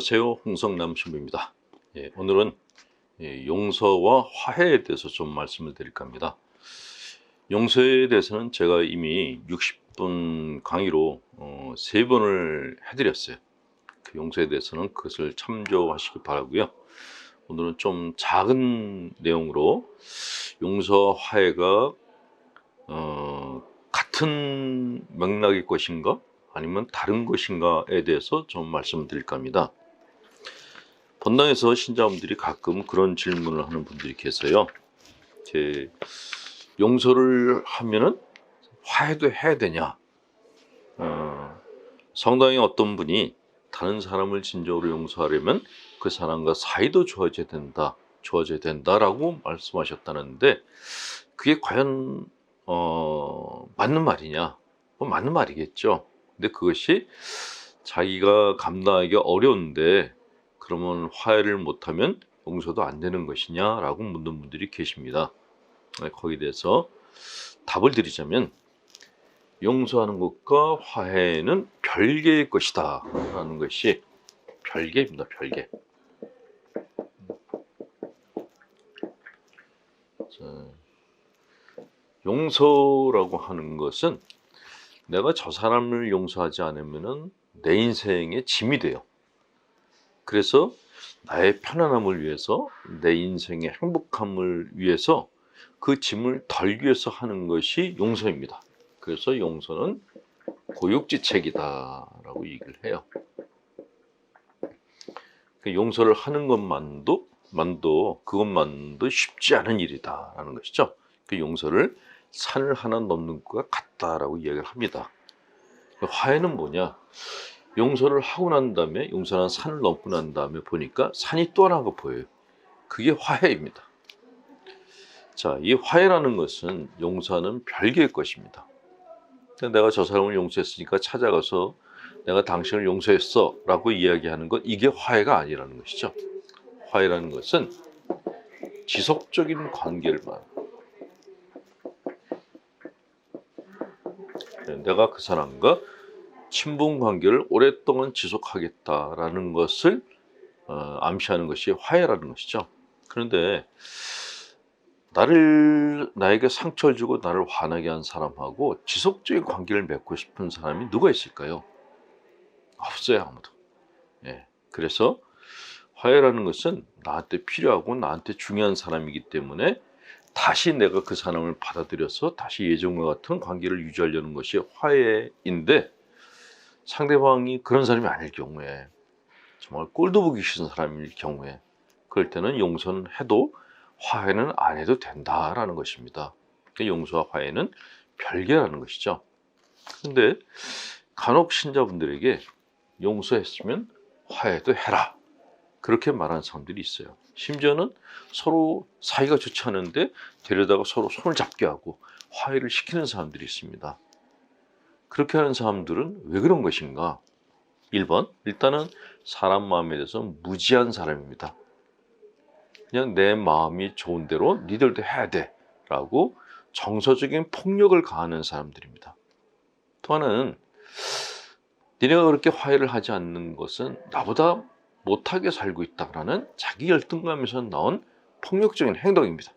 안녕하세요. 홍성남 신부입니다. 오늘은 용서와 화해에 대해서 좀 말씀을 드릴까 합니다. 용서에 대해서는 제가 이미 60분 강의로 3번을 해드렸어요. 그 용서에 대해서는 그것을 참조하시기 바라고요. 오늘은 좀 작은 내용으로 용서와 화해가 같은 맥락의 것인가 아니면 다른 것인가에 대해서 좀 말씀드릴까 합니다. 본당에서 신자분들이 가끔 그런 질문을 하는 분들이 계세요. 용서를 하면은 화해도 해야 되냐? 성당에 어떤 분이 다른 사람을 진정으로 용서하려면 그 사람과 사이도 좋아져야 된다라고 말씀하셨다는데 그게 과연 맞는 말이냐? 맞는 말이겠죠. 근데 그것이 자기가 감당하기 어려운데 그러면 화해를 못하면 용서도 안 되는 것이냐라고 묻는 분들이 계십니다. 거기에 대해서 답을 드리자면 용서하는 것과 화해는 별개의 것이다 라는 것이 별개입니다. 별개. 용서라고 하는 것은 내가 저 사람을 용서하지 않으면 내 인생의 짐이 돼요. 그래서 나의 편안함을 위해서 내 인생의 행복함을 위해서 그 짐을 덜기 위해서 하는 것이 용서입니다. 그래서 용서는 고육지책이다라고 얘기를 해요. 용서를 하는 것만도 쉽지 않은 일이다라는 것이죠. 그 용서를 산을 하나 넘는 것과 같다라고 이야기를 합니다. 화해는 뭐냐? 용서를 하고 난 다음에 용서한 산을 넘고 난 다음에 보니까 산이 또 하나가 보여요. 그게 화해입니다. 자, 이 화해라는 것은 용서는 별개의 것입니다. 내가 저 사람을 용서했으니까 찾아가서 내가 당신을 용서했어 라고 이야기하는 것, 이게 화해가 아니라는 것이죠. 화해라는 것은 지속적인 관계를 말합니다. 내가 그 사람과 친분 관계를 오랫동안 지속하겠다라는 것을 암시하는 것이 화해라는 것이죠. 그런데 나에게 상처를 주고 나를 화나게 한 사람하고 지속적인 관계를 맺고 싶은 사람이 누가 있을까요? 없어요, 아무도. 그래서 화해라는 것은 나한테 필요하고 나한테 중요한 사람이기 때문에 다시 내가 그 사람을 받아들여서 다시 예전과 같은 관계를 유지하려는 것이 화해인데, 상대방이 그런 사람이 아닐 경우에, 정말 꼴도 보기 싫은 사람일 경우에, 그럴 때는 용서는 해도 화해는 안 해도 된다라는 것입니다. 용서와 화해는 별개라는 것이죠. 근데 간혹 신자분들에게 용서했으면 화해도 해라, 그렇게 말하는 사람들이 있어요. 심지어는 서로 사이가 좋지 않은데 데려다가 서로 손을 잡게 하고 화해를 시키는 사람들이 있습니다. 그렇게 하는 사람들은 왜 그런 것인가? 1번, 일단은 사람 마음에 대해서 무지한 사람입니다. 그냥 내 마음이 좋은 대로 니들도 해야 돼 라고 정서적인 폭력을 가하는 사람들입니다. 또 하나는 니네가 그렇게 화해를 하지 않는 것은 나보다 못하게 살고 있다라는 자기 열등감에서 나온 폭력적인 행동입니다.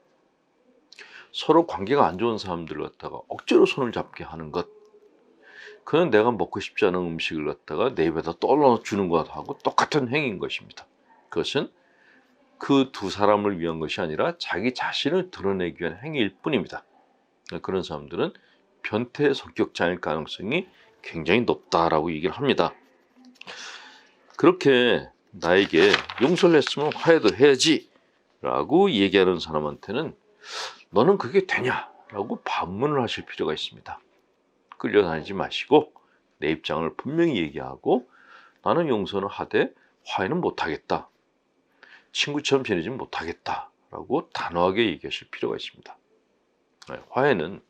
서로 관계가 안 좋은 사람들을 갖다가 억지로 손을 잡게 하는 것, 그건 내가 먹고 싶지 않은 음식을 갖다가 내 입에다 떠넣어주는 것하고 똑같은 행위인 것입니다. 그것은 그 두 사람을 위한 것이 아니라 자기 자신을 드러내기 위한 행위일 뿐입니다. 그런 사람들은 변태 성격자일 가능성이 굉장히 높다라고 얘기를 합니다. 그렇게 나에게 용서를 했으면 화해도 해야지 라고 얘기하는 사람한테는 너는 그게 되냐? 라고 반문을 하실 필요가 있습니다. 끌려다니지 마시고 내 입장을 분명히 얘기하고 나는 용서는 하되 화해는 못하겠다, 친구처럼 지내지 못하겠다 라고 단호하게 얘기하실 필요가 있습니다. 화해는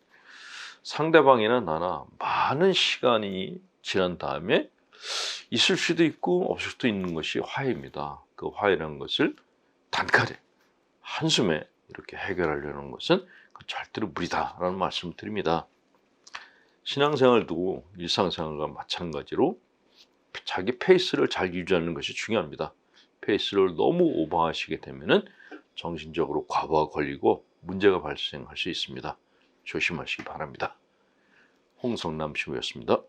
상대방이나 나나 많은 시간이 지난 다음에 있을 수도 있고 없을 수도 있는 것이 화해입니다. 그 화해라는 것을 단칼에 한숨에 이렇게 해결하려는 것은 절대로 무리다라는 말씀을 드립니다. 신앙생활도 일상생활과 마찬가지로 자기 페이스를 잘 유지하는 것이 중요합니다. 페이스를 너무 오버하시게 되면은 정신적으로 과부하 걸리고 문제가 발생할 수 있습니다. 조심하시기 바랍니다. 홍성남 신부였습니다.